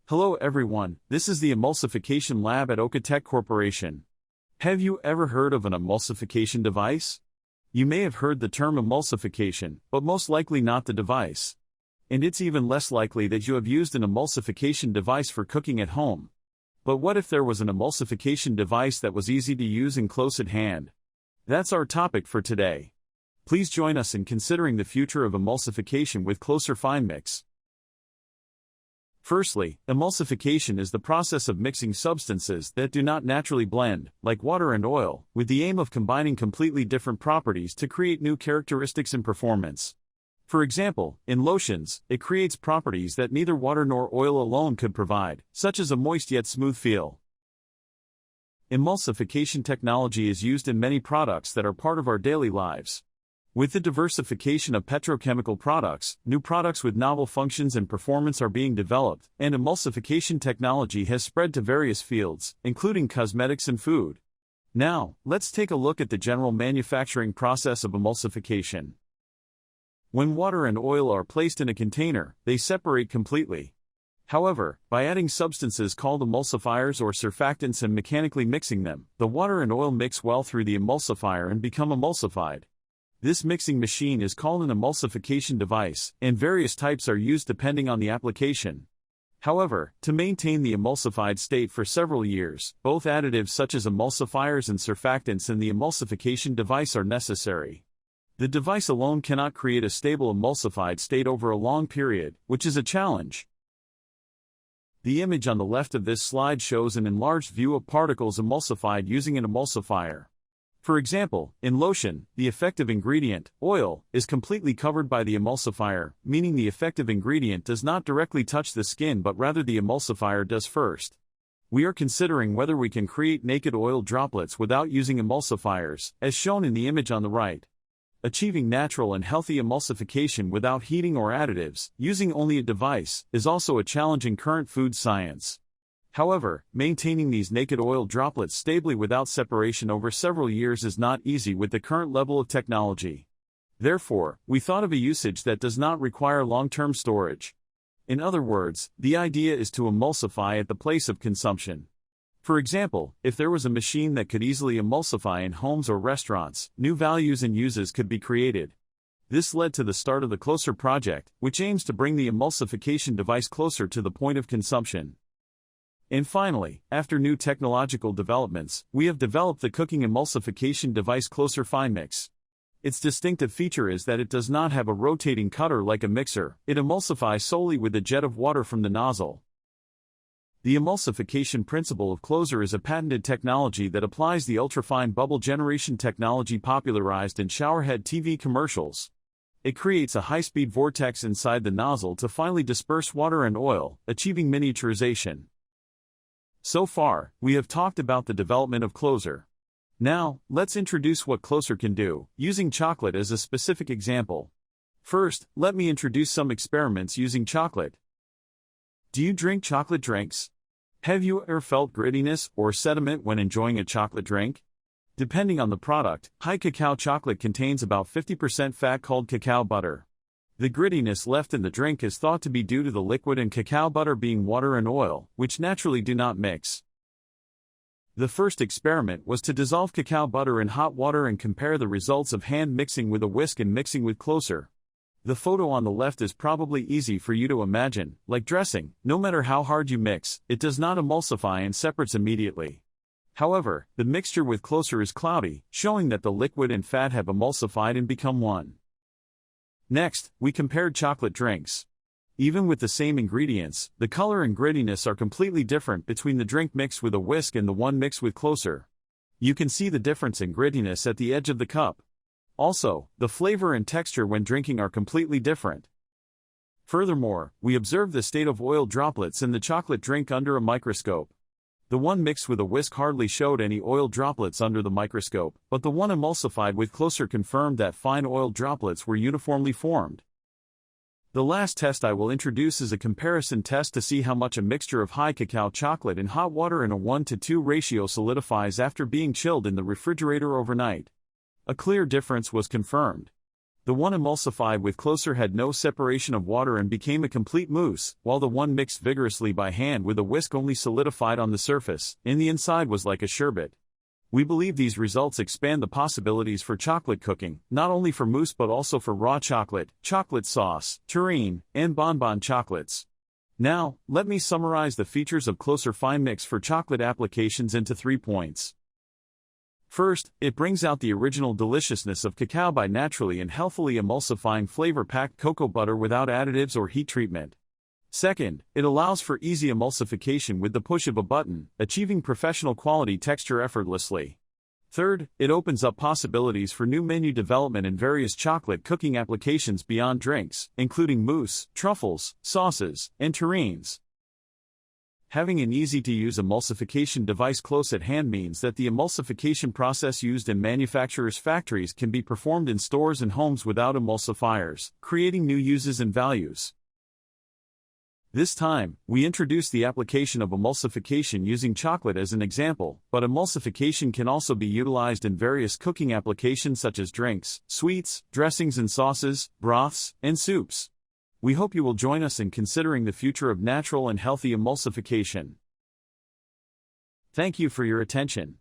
Hello everyone, this is the Emulsification Lab at Okatech Corporation. Have you ever heard of an emulsification device? You may have heard the term emulsification, but most likely not the device. And it's even less likely that you have used an emulsification device for cooking at home. But what if there was an emulsification device that was easy to use and close at hand? That's our topic for today. Please join us in considering the future of emulsification with CLSER FINEMIX. Firstly, emulsification is the process of mixing substances that do not naturally blend, like water and oil, with the aim of combining completely different properties to create new characteristics and performance. For example, in lotions, it creates properties that neither water nor oil alone could provide, such as a moist yet smooth feel. Emulsification technology is used in many products that are part of our daily lives. With the diversification of petrochemical products, new products with novel functions and performance are being developed, and emulsification technology has spread to various fields, including cosmetics and food. Now, let's take a look at the general manufacturing process of emulsification. When water and oil are placed in a container, they separate completely. However, by adding substances called emulsifiers or surfactants and mechanically mixing them, the water and oil mix well through the emulsifier and become emulsified. This mixing machine is called an emulsification device, and various types are used depending on the application. However, to maintain the emulsified state for several years, both additives such as emulsifiers and surfactants in the emulsification device are necessary. The device alone cannot create a stable emulsified state over a long period, which is a challenge. The image on the left of this slide shows an enlarged view of particles emulsified using an emulsifier. For example, in lotion, the effective ingredient, oil, is completely covered by the emulsifier, meaning the effective ingredient does not directly touch the skin but rather the emulsifier does first. We are considering whether we can create naked oil droplets without using emulsifiers, as shown in the image on the right. Achieving natural and healthy emulsification without heating or additives, using only a device, is also a challenge in current food science. However, maintaining these naked oil droplets stably without separation over several years is not easy with the current level of technology. Therefore, we thought of a usage that does not require long-term storage. In other words, the idea is to emulsify at the place of consumption. For example, if there was a machine that could easily emulsify in homes or restaurants, new values and uses could be created. This led to the start of the CLSER project, which aims to bring the emulsification device closer to the point of consumption. And finally, after new technological developments, we have developed the cooking emulsification device CLSER FINEMIX. Its distinctive feature is that it does not have a rotating cutter like a mixer, it emulsifies solely with a jet of water from the nozzle. The emulsification principle of CLSER is a patented technology that applies the ultrafine bubble generation technology popularized in showerhead TV commercials. It creates a high-speed vortex inside the nozzle to finally disperse water and oil, achieving miniaturization. So far, we have talked about the development of CLSER. Now, let's introduce what CLSER can do, using chocolate as a specific example. First, let me introduce some experiments using chocolate. Do you drink chocolate drinks? Have you ever felt grittiness or sediment when enjoying a chocolate drink? Depending on the product, high cacao chocolate contains about 50% fat called cacao butter. The grittiness left in the drink is thought to be due to the liquid and cacao butter being water and oil, which naturally do not mix. The first experiment was to dissolve cacao butter in hot water and compare the results of hand mixing with a whisk and mixing with CLSER. The photo on the left is probably easy for you to imagine. Like dressing, no matter how hard you mix, it does not emulsify and separates immediately. However, the mixture with CLSER is cloudy, showing that the liquid and fat have emulsified and become one. Next, we compared chocolate drinks. Even with the same ingredients, the color and grittiness are completely different between the drink mixed with a whisk and the one mixed with CLSER. You can see the difference in grittiness at the edge of the cup. Also, the flavor and texture when drinking are completely different. Furthermore, we observed the state of oil droplets in the chocolate drink under a microscope. The one mixed with a whisk hardly showed any oil droplets under the microscope, but the one emulsified with CLSER confirmed that fine oil droplets were uniformly formed. The last test I will introduce is a comparison test to see how much a mixture of high cacao chocolate and hot water in a 1:2 ratio solidifies after being chilled in the refrigerator overnight. A clear difference was confirmed. The one emulsified with CLSER had no separation of water and became a complete mousse, while the one mixed vigorously by hand with a whisk only solidified on the surface, and the inside was like a sherbet. We believe these results expand the possibilities for chocolate cooking, not only for mousse but also for raw chocolate, chocolate sauce, terrine, and bonbon chocolates. Now, let me summarize the features of CLSER FINEMIX for chocolate applications into 3 points. First, it brings out the original deliciousness of cacao by naturally and healthily emulsifying flavor-packed cocoa butter without additives or heat treatment. Second, it allows for easy emulsification with the push of a button, achieving professional quality texture effortlessly. Third, it opens up possibilities for new menu development in various chocolate cooking applications beyond drinks, including mousse, truffles, sauces, and terrines. Having an easy-to-use emulsification device close at hand means that the emulsification process used in manufacturers' factories can be performed in stores and homes without emulsifiers, creating new uses and values. This time, we introduced the application of emulsification using chocolate as an example, but emulsification can also be utilized in various cooking applications such as drinks, sweets, dressings and sauces, broths, and soups. We hope you will join us in considering the future of natural and healthy emulsification. Thank you for your attention.